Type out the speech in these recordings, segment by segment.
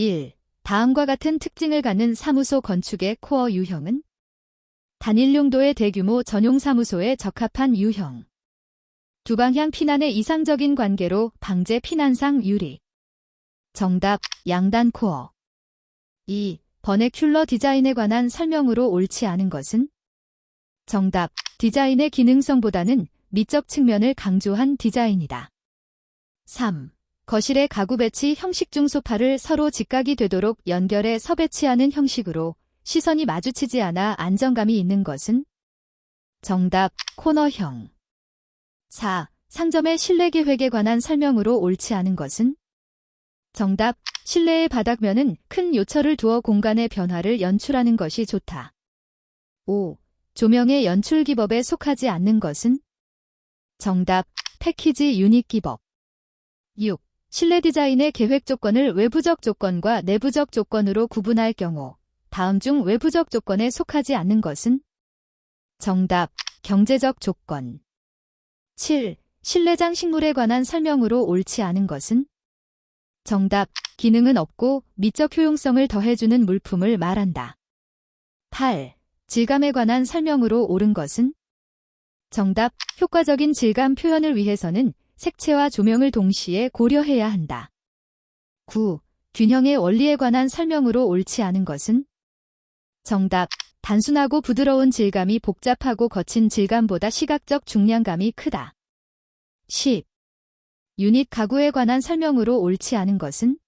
1. 다음과 같은 특징을 갖는 사무소 건축의 코어 유형은? 단일 용도의 대규모 전용 사무소에 적합한 유형. 두방향 피난의 이상적인 관계로 방제 피난상 유리. 정답, 양단 코어. 2. 버네큘러 디자인에 관한 설명으로 옳지 않은 것은? 정답, 디자인의 기능성보다는 미적 측면을 강조한 디자인이다. 3. 거실의 가구 배치 형식 중 소파를 서로 직각이 되도록 연결해서 배치하는 형식으로 시선이 마주치지 않아 안정감이 있는 것은? 정답, 코너형. 4. 상점의 실내 계획에 관한 설명으로 옳지 않은 것은? 정답, 실내의 바닥면은 큰 요철을 두어 공간의 변화를 연출하는 것이 좋다. 5. 조명의 연출 기법에 속하지 않는 것은? 정답, 패키지 유닛 기법. 6. 실내 디자인의 계획 조건을 외부적 조건과 내부적 조건으로 구분할 경우 다음 중 외부적 조건에 속하지 않는 것은? 정답, 경제적 조건. 7. 실내장 식물에 관한 설명으로 옳지 않은 것은? 정답, 기능은 없고 미적 효용성을 더해주는 물품을 말한다. 8. 질감에 관한 설명으로 옳은 것은? 정답, 효과적인 질감 표현을 위해서는 색채와 조명을 동시에 고려해야 한다. 9. 균형의 원리에 관한 설명으로 옳지 않은 것은? 정답, 단순하고 부드러운 질감이 복잡하고 거친 질감보다 시각적 중량감이 크다. 10. 유닛 가구에 관한 설명으로 옳지 않은 것은?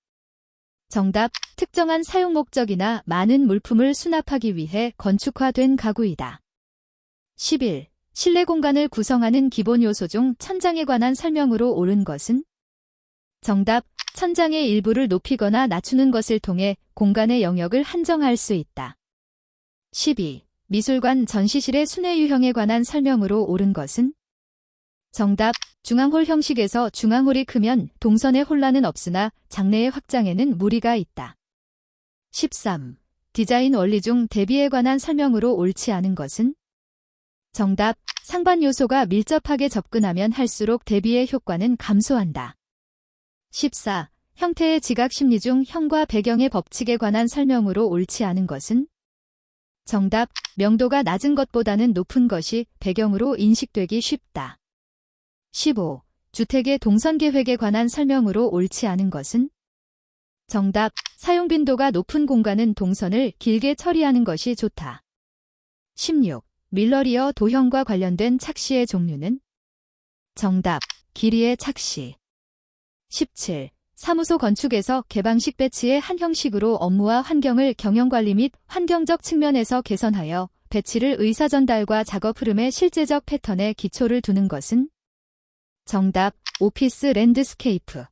정답, 특정한 사용 목적이나 많은 물품을 수납하기 위해 건축화된 가구이다. 11. 실내 공간을 구성하는 기본 요소 중 천장에 관한 설명으로 옳은 것은? 정답, 천장의 일부를 높이거나 낮추는 것을 통해 공간의 영역을 한정할 수 있다. 12. 미술관 전시실의 순회 유형에 관한 설명으로 옳은 것은? 정답, 중앙홀 형식에서 중앙홀이 크면 동선의 혼란은 없으나 장내의 확장에는 무리가 있다. 13. 디자인 원리 중 대비에 관한 설명으로 옳지 않은 것은? 정답, 상반 요소가 밀접하게 접근하면 할수록 대비의 효과는 감소한다. 14. 형태의 지각 심리 중 형과 배경의 법칙에 관한 설명으로 옳지 않은 것은? 정답, 명도가 낮은 것보다는 높은 것이 배경으로 인식되기 쉽다. 15. 주택의 동선 계획에 관한 설명으로 옳지 않은 것은? 정답, 사용 빈도가 높은 공간은 동선을 길게 처리하는 것이 좋다. 16. 밀러리어 도형과 관련된 착시의 종류는? 정답, 길이의 착시. 17. 사무소 건축에서 개방식 배치의 한 형식으로 업무와 환경을 경영관리 및 환경적 측면에서 개선하여 배치를 의사전달과 작업 흐름의 실제적 패턴에 기초를 두는 것은? 정답, 오피스 랜드스케이프.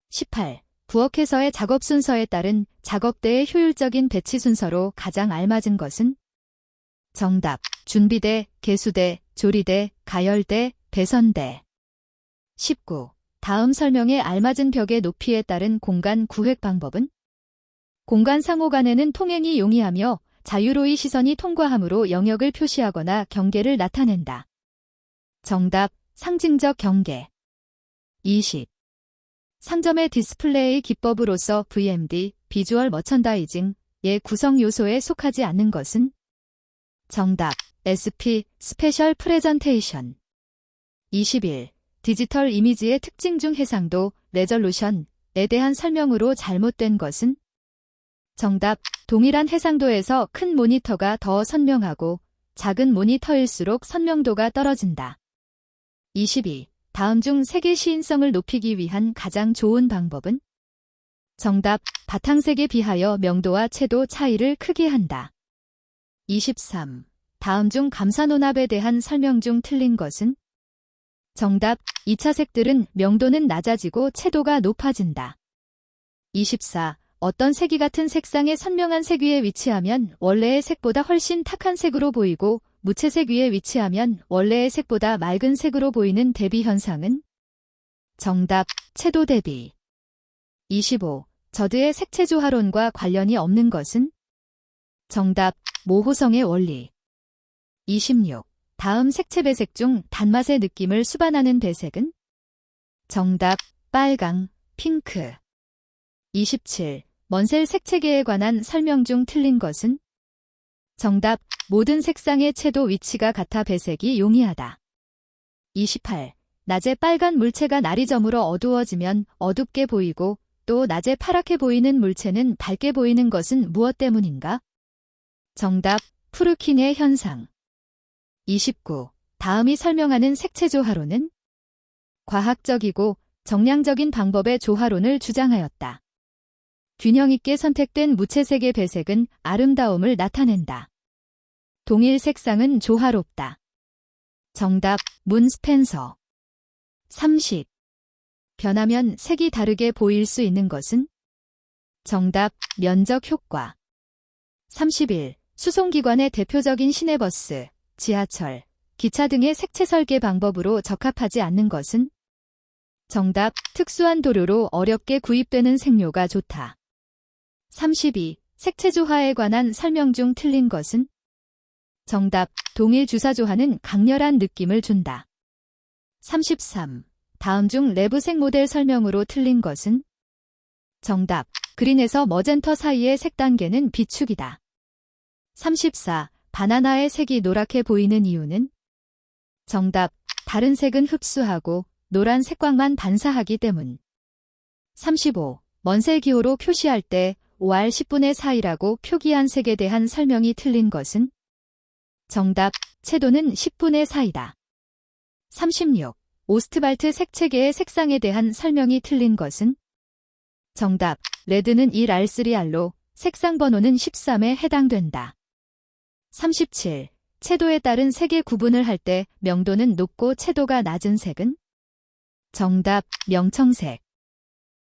18. 부엌에서의 작업 순서에 따른 작업대의 효율적인 배치 순서로 가장 알맞은 것은? 정답, 준비대, 개수대, 조리대, 가열대, 배선대. 19. 다음 설명에 알맞은 벽의 높이에 따른 공간 구획 방법은? 공간 상호 간에는 통행이 용이하며 자유로이 시선이 통과함으로 영역을 표시하거나 경계를 나타낸다. 정답, 상징적 경계. 20. 상점의 디스플레이 기법으로서 VMD, 비주얼 머천다이징의 구성 요소에 속하지 않는 것은? 정답, SP, 스페셜 프레젠테이션. 21. 디지털 이미지의 특징 중 해상도, 레졸루션에 대한 설명으로 잘못된 것은? 정답, 동일한 해상도에서 큰 모니터가 더 선명하고 작은 모니터일수록 선명도가 떨어진다. 22. 다음 중 색의 시인성을 높이기 위한 가장 좋은 방법은? 정답, 바탕색에 비하여 명도와 채도 차이를 크게 한다. 23. 다음 중 감사논합에 대한 설명 중 틀린 것은? 정답, 2차 색들은 명도는 낮아지고 채도가 높아진다. 24. 어떤 색이 같은 색상의 선명한 색 위에 위치하면 원래의 색보다 훨씬 탁한 색으로 보이고 무채색 위에 위치하면 원래의 색보다 맑은 색으로 보이는 대비 현상은? 정답, 채도 대비. 25. 저드의 색채 조화론과 관련이 없는 것은? 정답, 모호성의 원리. 26. 다음 색채 배색 중 단맛의 느낌을 수반하는 배색은? 정답, 빨강, 핑크. 27. 먼셀 색채계에 관한 설명 중 틀린 것은? 정답. 모든 색상의 채도 위치가 같아 배색이 용이하다. 28. 낮에 빨간 물체가 날이 저물어 어두워지면 어둡게 보이고 또 낮에 파랗게 보이는 물체는 밝게 보이는 것은 무엇 때문인가? 정답. 푸르킨의 현상. 29. 다음이 설명하는 색채 조화론은? 과학적이고 정량적인 방법의 조화론을 주장하였다. 균형 있게 선택된 무채색의 배색은 아름다움을 나타낸다. 동일 색상은 조화롭다. 정답. 문 스펜서. 30. 변하면 색이 다르게 보일 수 있는 것은? 정답. 면적 효과. 31. 수송기관의 대표적인 시내버스, 지하철, 기차 등의 색채 설계 방법으로 적합하지 않는 것은? 정답. 특수한 도료로 어렵게 구입되는 색료가 좋다. 32. 색채 조화에 관한 설명 중 틀린 것은? 정답. 동일 주사 조화는 강렬한 느낌을 준다. 33. 다음 중 내부색 모델 설명으로 틀린 것은? 정답. 그린에서 머젠터 사이의 색 단계는 비축이다. 34. 바나나의 색이 노랗게 보이는 이유는? 정답. 다른 색은 흡수하고 노란 색광만 반사하기 때문. 35. 먼셀 기호로 표시할 때 5R 10분의 4이라고 표기한 색에 대한 설명이 틀린 것은? 정답. 채도는 10분의 4이다. 36. 오스트발트 색채계의 색상에 대한 설명이 틀린 것은? 정답. 레드는 1R3R로 색상 번호는 13에 해당된다. 37. 채도에 따른 색의 구분을 할 때 명도는 높고 채도가 낮은 색은? 정답. 명청색.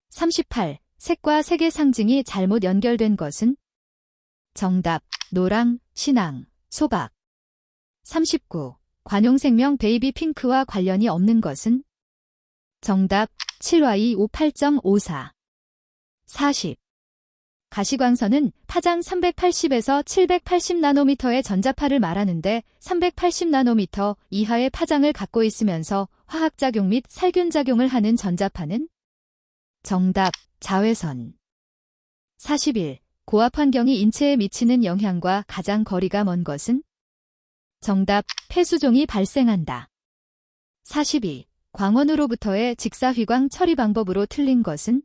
38. 색과 색의 상징이 잘못 연결된 것은? 정답. 노랑, 신앙, 소박. 39. 관용생명 베이비 핑크와 관련이 없는 것은? 정답. 7Y58.54. 40. 가시광선은 파장 380에서 780나노미터의 전자파를 말하는데 380나노미터 이하의 파장을 갖고 있으면서 화학작용 및 살균작용을 하는 전자파는? 정답. 자외선. 41. 고압 환경이 인체에 미치는 영향과 가장 거리가 먼 것은? 정답. 폐수종이 발생한다. 42. 광원으로부터의 직사휘광 처리 방법으로 틀린 것은?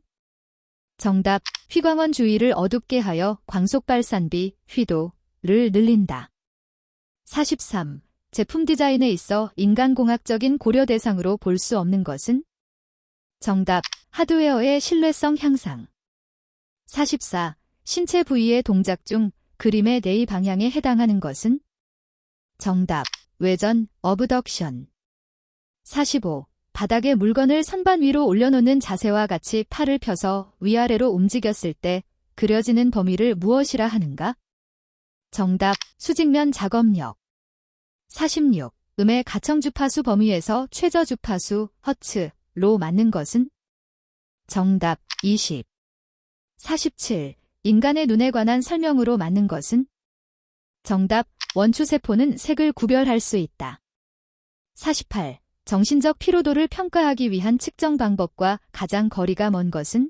정답. 휘광원 주위를 어둡게 하여 광속 발산비, 휘도를 늘린다. 43. 제품 디자인에 있어 인간공학적인 고려 대상으로 볼 수 없는 것은? 정답. 하드웨어의 신뢰성 향상. 44. 신체 부위의 동작 중 그림의 내의 방향에 해당하는 것은? 정답. 외전, 어브덕션. 45. 바닥에 물건을 선반 위로 올려놓는 자세와 같이 팔을 펴서 위아래로 움직였을 때 그려지는 범위를 무엇이라 하는가? 정답. 수직면 작업력. 46. 음의 가청주파수 범위에서 최저주파수, 허츠로 맞는 것은? 정답. 20. 47. 인간의 눈에 관한 설명으로 맞는 것은? 정답. 원추세포는 색을 구별할 수 있다. 48. 정신적 피로도를 평가하기 위한 측정 방법과 가장 거리가 먼 것은?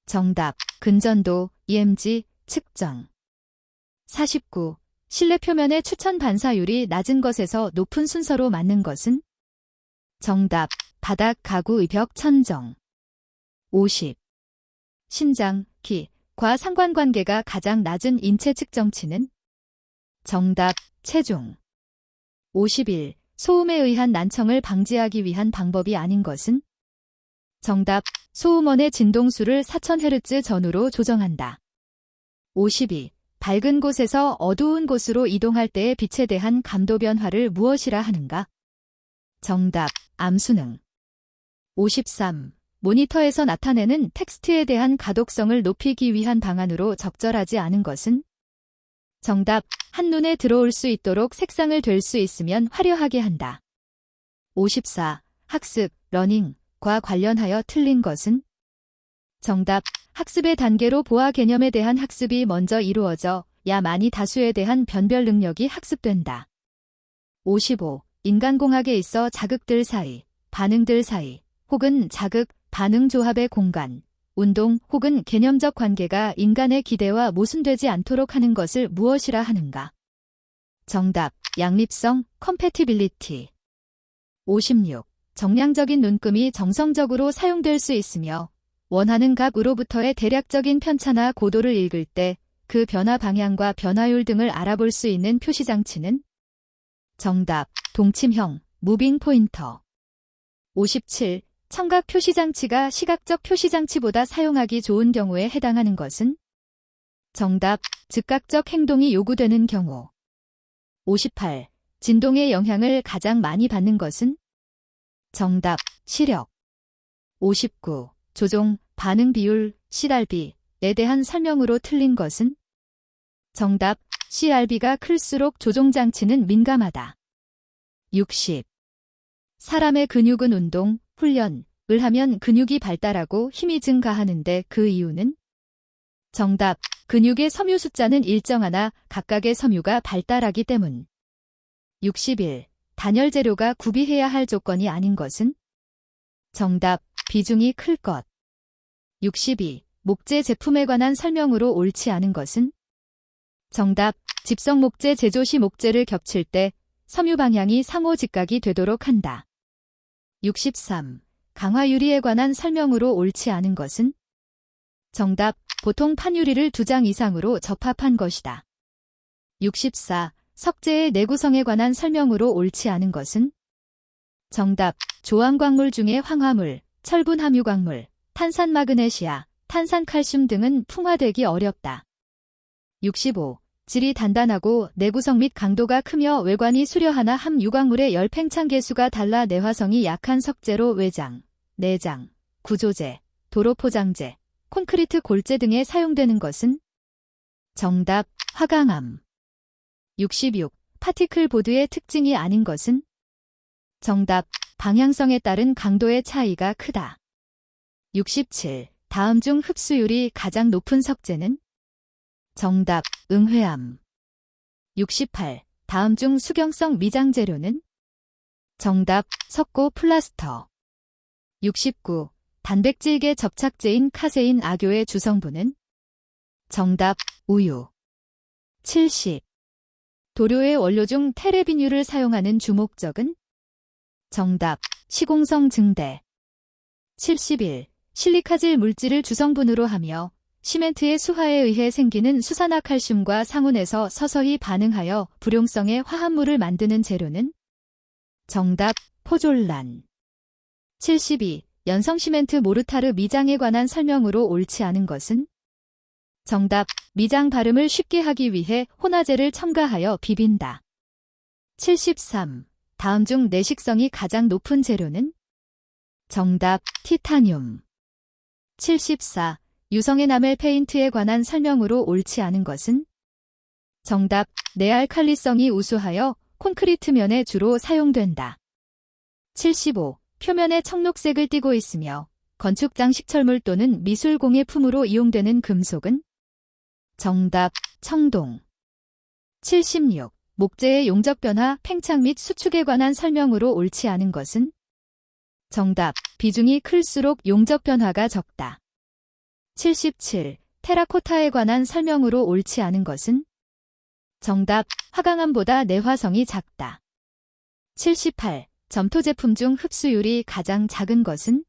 정답. 근전도, EMG, 측정. 49. 실내 표면의 추천 반사율이 낮은 것에서 높은 순서로 맞는 것은? 정답. 바닥, 가구, 벽, 천정. 50. 신장, 키,과 상관관계가 가장 낮은 인체 측정치는? 정답. 체중. 51. 소음에 의한 난청을 방지하기 위한 방법이 아닌 것은? 정답. 소음원의 진동수를 4000Hz 전후로 조정한다. 52. 밝은 곳에서 어두운 곳으로 이동할 때의 빛에 대한 감도 변화를 무엇이라 하는가? 정답. 암수능. 53. 모니터에서 나타내는 텍스트에 대한 가독성을 높이기 위한 방안으로 적절하지 않은 것은? 정답. 한눈에 들어올 수 있도록 색상을 될 수 있으면 화려하게 한다. 54. 학습, 러닝과 관련하여 틀린 것은? 정답. 학습의 단계로 보아 개념에 대한 학습이 먼저 이루어져 야 많이 다수에 대한 변별 능력이 학습된다. 55. 인간공학에 있어 자극들 사이, 반응들 사이, 혹은 자극, 반응 조합의 공간, 운동 혹은 개념적 관계가 인간의 기대와 모순되지 않도록 하는 것을 무엇이라 하는가? 정답, 양립성, compatibility. 56. 정량적인 눈금이 정성적으로 사용될 수 있으며 원하는 값으로부터의 대략적인 편차나 고도를 읽을 때 그 변화 방향과 변화율 등을 알아볼 수 있는 표시장치는? 정답, 동침형, 무빙 포인터. 57. 청각 표시장치가 시각적 표시장치보다 사용하기 좋은 경우에 해당하는 것은? 정답, 즉각적 행동이 요구되는 경우. 58. 진동의 영향을 가장 많이 받는 것은? 정답, 시력. 59. 조종, 반응 비율, CRB에 대한 설명으로 틀린 것은? 정답, CRB가 클수록 조종장치는 민감하다. 60. 사람의 근육은 운동, 훈련을 하면 근육이 발달하고 힘이 증가하는데 그 이유는? 정답, 근육의 섬유 숫자는 일정하나 각각의 섬유가 발달하기 때문. 61. 단열 재료가 구비해야 할 조건이 아닌 것은? 정답, 비중이 클 것. 62. 목재 제품에 관한 설명으로 옳지 않은 것은? 정답, 집성 목재 제조 시 목재를 겹칠 때 섬유 방향이 상호 직각이 되도록 한다. 63. 강화 유리에 관한 설명으로 옳지 않은 것은? 정답, 보통 판유리를 2장 이상으로 접합한 것이다. 64. 석재의 내구성에 관한 설명으로 옳지 않은 것은? 정답, 조항광물 중에 황화물, 철분 함유광물, 탄산 마그네시아, 탄산 칼슘 등은 풍화되기 어렵다. 65. 질이 단단하고 내구성 및 강도가 크며 외관이 수려하나 함 유광물의 열 팽창 계수가 달라 내화성이 약한 석재로 외장, 내장, 구조재, 도로 포장재, 콘크리트 골재 등에 사용되는 것은? 정답, 화강암. 66. 파티클 보드의 특징이 아닌 것은? 정답, 방향성에 따른 강도의 차이가 크다. 67. 다음 중 흡수율이 가장 높은 석재는? 정답, 응회암. 68. 다음 중 수경성 미장 재료는? 정답, 석고 플라스터. 69. 단백질계 접착제인 카세인 악효의 주성분은? 정답, 우유. 70. 도료의 원료 중 테레비뉴를 사용하는 주목적은? 정답, 시공성 증대. 71. 실리카질 물질을 주성분으로 하며 시멘트의 수화에 의해 생기는 수산화칼슘과 상온에서 서서히 반응하여 불용성의 화합물을 만드는 재료는? 정답, 포졸란. 72. 연성 시멘트 모르타르 미장에 관한 설명으로 옳지 않은 것은? 정답, 미장 발음을 쉽게 하기 위해 혼화제를 첨가하여 비빈다. 73. 다음 중 내식성이 가장 높은 재료는? 정답, 티타늄. 74. 유성 에나멜 페인트에 관한 설명으로 옳지 않은 것은? 정답, 내알칼리성이 우수하여 콘크리트 면에 주로 사용된다. 75. 표면에 청록색을 띠고 있으며 건축 장식철물 또는 미술 공예품으로 이용되는 금속은? 정답, 청동. 76. 목재의 용적 변화, 팽창 및 수축에 관한 설명으로 옳지 않은 것은? 정답, 비중이 클수록 용적 변화가 적다. 77. 테라코타에 관한 설명으로 옳지 않은 것은? 정답, 화강암보다 내화성이 작다. 78. 점토 제품 중 흡수율이 가장 작은 것은?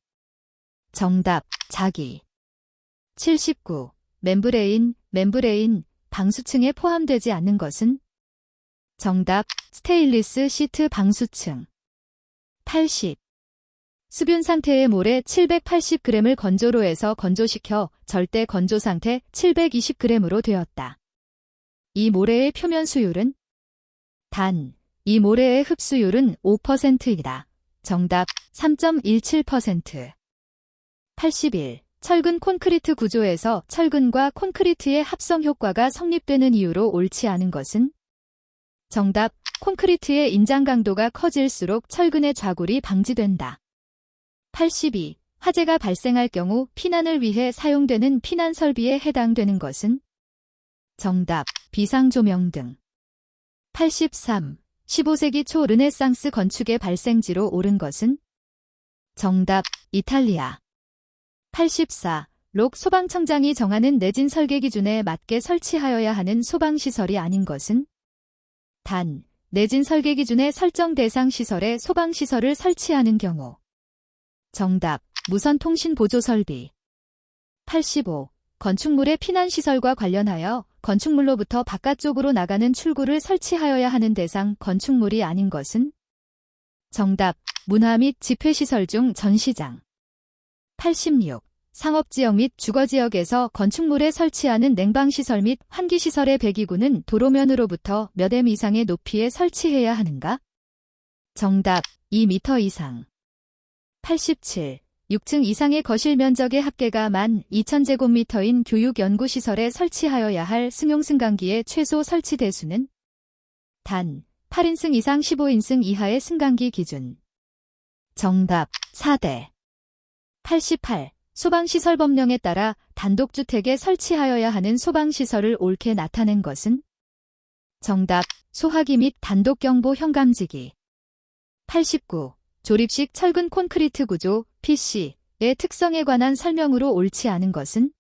정답, 자기. 79. 멤브레인, 방수층에 포함되지 않는 것은? 정답, 스테인리스 시트 방수층. 80. 수분 상태의 모래 780g을 건조로에서 건조시켜 절대 건조 상태 720g으로 되었다. 이 모래의 표면 수율은? 단, 이 모래의 흡수율은 5%이다. 정답, 3.17%. 81. 철근 콘크리트 구조에서 철근과 콘크리트의 합성 효과가 성립되는 이유로 옳지 않은 것은? 정답, 콘크리트의 인장 강도가 커질수록 철근의 좌굴이 방지된다. 82. 화재가 발생할 경우 피난을 위해 사용되는 피난 설비에 해당되는 것은? 정답, 비상조명 등. 83. 15세기 초 르네상스 건축의 발생지로 옳은 것은? 정답, 이탈리아. 84. 록 소방청장이 정하는 내진 설계 기준에 맞게 설치하여야 하는 소방시설이 아닌 것은 단, 내진 설계 기준의 설정 대상 시설에 소방시설을 설치하는 경우. 정답, 무선통신 보조 설비. 85. 건축물의 피난시설과 관련하여 건축물로부터 바깥쪽으로 나가는 출구를 설치하여야 하는 대상 건축물이 아닌 것은? 정답, 문화 및 집회시설 중 전시장. 86. 상업지역 및 주거지역에서 건축물에 설치하는 냉방시설 및 환기시설의 배기구는 도로면으로부터 몇 m 이상의 높이에 설치해야 하는가? 정답, 2m 이상. 87. 6층 이상의 거실 면적의 합계가 12,000제곱미터인 교육연구시설에 설치하여야 할 승용승강기의 최소 설치 대수는? 단, 8인승 이상 15인승 이하의 승강기 기준. 정답, 4대. 88. 소방시설법령에 따라 단독주택에 설치하여야 하는 소방시설을 옳게 나타낸 것은? 정답, 소화기 및 단독경보 현감지기. 89. 조립식 철근 콘크리트 구조, PC의 특성에 관한 설명으로 옳지 않은 것은?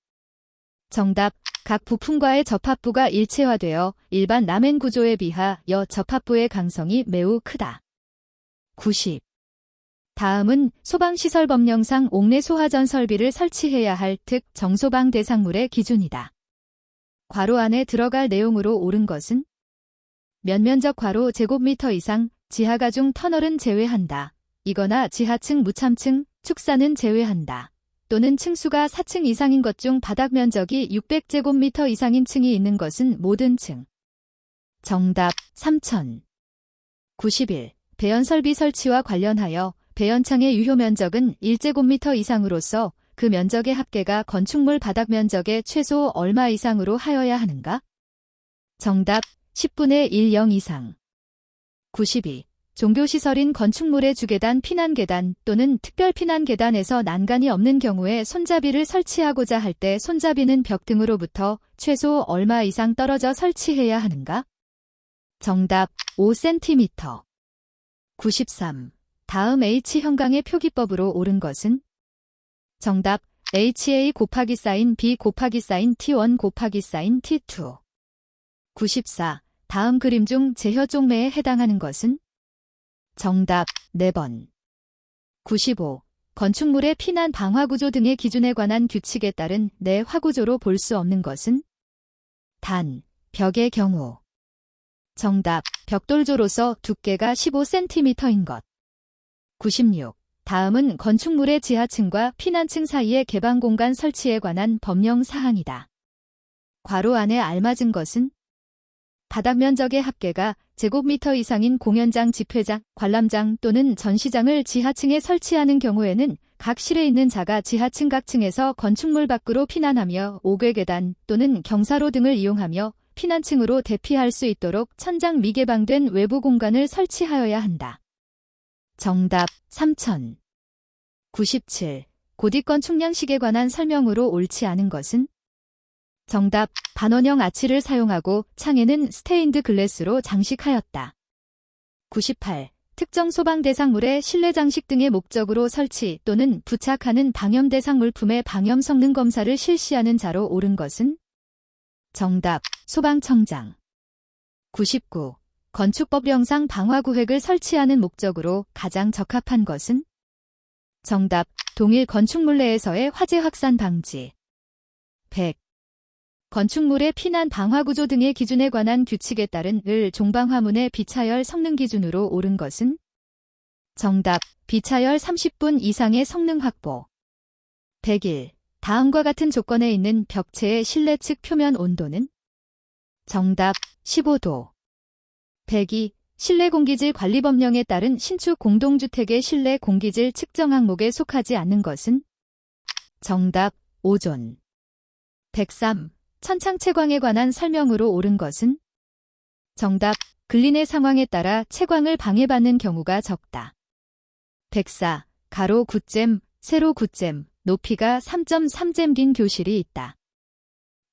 정답, 각 부품과의 접합부가 일체화되어 일반 라멘 구조에 비하여 접합부의 강성이 매우 크다. 90. 다음은 소방시설법령상 옥내 소화전 설비를 설치해야 할 특 정소방 대상물의 기준이다. 괄호 안에 들어갈 내용으로 옳은 것은? 면면적 괄호 제곱미터 이상, 지하가중 터널은 제외한다. 이거나 지하층 무참층, 축사는 제외한다. 또는 층수가 4층 이상인 것 중 바닥 면적이 600제곱미터 이상인 층이 있는 것은 모든 층. 정답, 3천. 91. 배연설비 설치와 관련하여 배연창의 유효 면적은 1제곱미터 이상으로서 그 면적의 합계가 건축물 바닥 면적의 최소 얼마 이상으로 하여야 하는가? 정답, 10분의 1영 이상. 92. 종교시설인 건축물의 주계단 피난계단 또는 특별피난계단에서 난간이 없는 경우에 손잡이를 설치하고자 할 때 손잡이는 벽 등으로부터 최소 얼마 이상 떨어져 설치해야 하는가? 정답, 5cm. 93. 다음 H형광의 표기법으로 옳은 것은? 정답, HA 곱하기 사인 B 곱하기 사인 T1 곱하기 사인 T2. 94. 다음 그림 중 제혀 쪽매에 해당하는 것은? 정답, 4번. 95. 건축물의 피난 방화구조 등의 기준에 관한 규칙에 따른 내 화구조로 볼 수 없는 것은? 단, 벽의 경우. 정답, 벽돌조로서 두께가 15cm인 것. 96. 다음은 건축물의 지하층과 피난층 사이의 개방공간 설치에 관한 법령 사항이다. 괄호 안에 알맞은 것은? 바닥 면적의 합계가 제곱미터 이상인 공연장, 집회장, 관람장 또는 전시장을 지하층에 설치하는 경우에는 각 실에 있는 자가 지하층 각 층에서 건축물 밖으로 피난하며 옥외계단 또는 경사로 등을 이용하며 피난층으로 대피할 수 있도록 천장 미개방된 외부 공간을 설치하여야 한다. 정답, 3천. 97. 고딕건축 양식에 관한 설명으로 옳지 않은 것은? 정답, 반원형 아치를 사용하고 창에는 스테인드 글래스로 장식하였다. 98. 특정 소방 대상물의 실내 장식 등의 목적으로 설치 또는 부착하는 방염 대상 물품의 방염 성능 검사를 실시하는 자로 옳은 것은? 정답, 소방청장. 99. 건축법령상 방화구획을 설치하는 목적으로 가장 적합한 것은? 정답, 동일 건축물 내에서의 화재 확산 방지. 100. 건축물의 피난 방화구조 등의 기준에 관한 규칙에 따른 을 종방화문의 비차열 성능 기준으로 옳은 것은? 정답, 비차열 30분 이상의 성능 확보. 101. 다음과 같은 조건에 있는 벽체의 실내 측 표면 온도는? 정답, 15도. 102. 실내 공기질 관리법령에 따른 신축 공동주택의 실내 공기질 측정 항목에 속하지 않는 것은? 정답, 오존. 103. 천창 채광에 관한 설명으로 옳은 것은? 정답, 근린의 상황에 따라 채광을 방해받는 경우가 적다. 104. 가로 9잼, 세로 9잼, 높이가 3.3잼 긴 교실이 있다.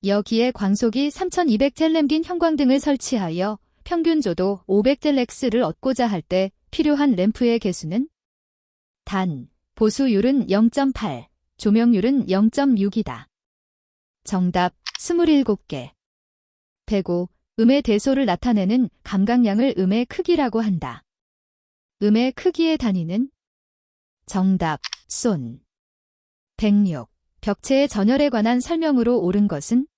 여기에 광속이 3200젤렘 긴 형광등을 설치하여 평균 조도 500젤렉스를 얻고자 할 때 필요한 램프의 개수는? 단, 보수율은 0.8, 조명률은 0.6이다. 정답 27개. 105. 음의 대소를 나타내는 감각량을 음의 크기라고 한다. 음의 크기의 단위는? 정답 손. 106. 벽체의 전열에 관한 설명으로 옳은 것은?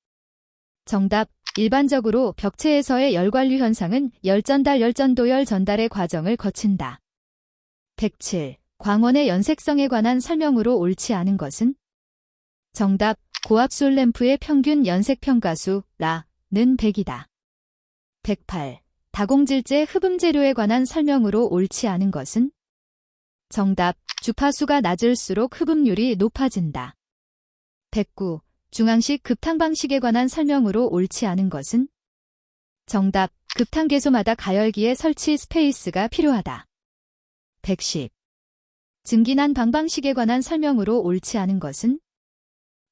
정답 일반적으로 벽체에서의 열관류 현상은 열전달 열전도열 전달의 과정을 거친다. 107. 광원의 연색성에 관한 설명으로 옳지 않은 것은? 정답 고압술 램프의 평균 연색 평가수 라는 100이다. 108. 다공질제 흡음 재료에 관한 설명으로 옳지 않은 것은? 정답 주파수가 낮을수록 흡음률이 높아진다. 109. 중앙식 급탕 방식에 관한 설명으로 옳지 않은 것은? 정답 급탕 개소마다 가열기의 설치 스페이스가 필요하다. 110. 증기난 방방식에 관한 설명으로 옳지 않은 것은?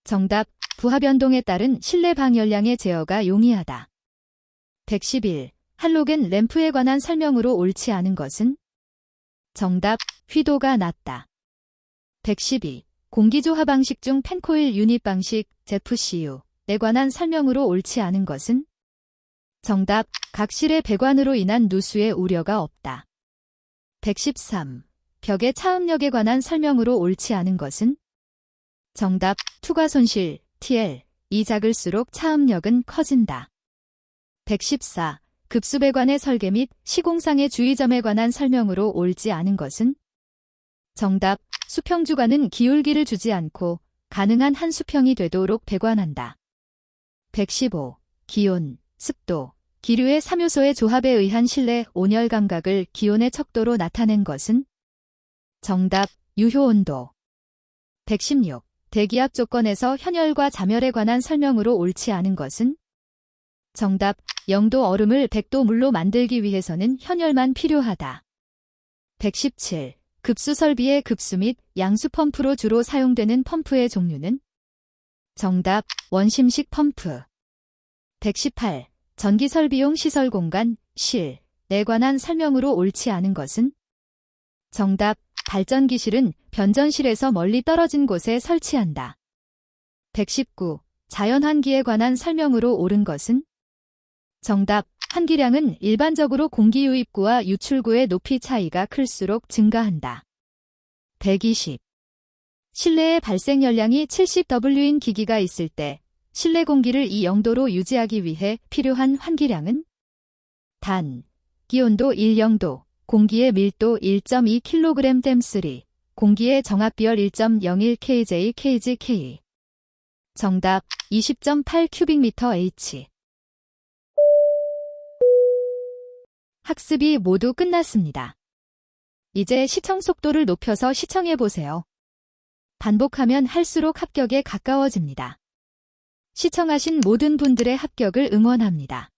정답 부하 변동에 따른 실내 방열량의 제어가 용이하다. 111. 할로겐 램프에 관한 설명으로 옳지 않은 것은? 정답 휘도가 낮다. 112. 공기조화 방식 중 펜코일 유닛 방식 ZFCU에 관한 설명으로 옳지 않은 것은? 정답 각실의 배관으로 인한 누수의 우려가 없다. 113. 벽의 차음력에 관한 설명으로 옳지 않은 것은? 정답 투과 손실 TL 이 작을수록 차음력은 커진다. 114. 급수배관의 설계 및 시공상의 주의점에 관한 설명으로 옳지 않은 것은? 정답 수평주관은 기울기를 주지 않고 가능한 한 수평이 되도록 배관한다. 115. 기온, 습도, 기류의 3요소의 조합에 의한 실내 온열 감각을 기온의 척도로 나타낸 것은? 정답 유효온도. 116. 대기압 조건에서 현열과 자멸에 관한 설명으로 옳지 않은 것은? 정답 0도 얼음을 100도 물로 만들기 위해서는 현열만 필요하다. 117. 급수 설비의 급수 및 양수 펌프로 주로 사용되는 펌프의 종류는? 정답 원심식 펌프. 118. 전기 설비용 시설 공간 실에 관한 설명으로 옳지 않은 것은? 정답 발전기실은 변전실에서 멀리 떨어진 곳에 설치한다. 119. 자연 환기에 관한 설명으로 옳은 것은? 정답 환기량은 일반적으로 공기 유입구와 유출구의 높이 차이가 클수록 증가한다. 120. 실내의 발생 열량이 70W인 기기가 있을 때 실내 공기를 이 영도로 유지하기 위해 필요한 환기량은? 단, 기온도 10도, 공기의 밀도 1.2kg 댐3, 공기의 정압비열 1.01 kJ/kg. 정답 20.8 큐빅미터 H. 학습이 모두 끝났습니다. 이제 시청 속도를 높여서 시청해보세요. 반복하면 할수록 합격에 가까워집니다. 시청하신 모든 분들의 합격을 응원합니다.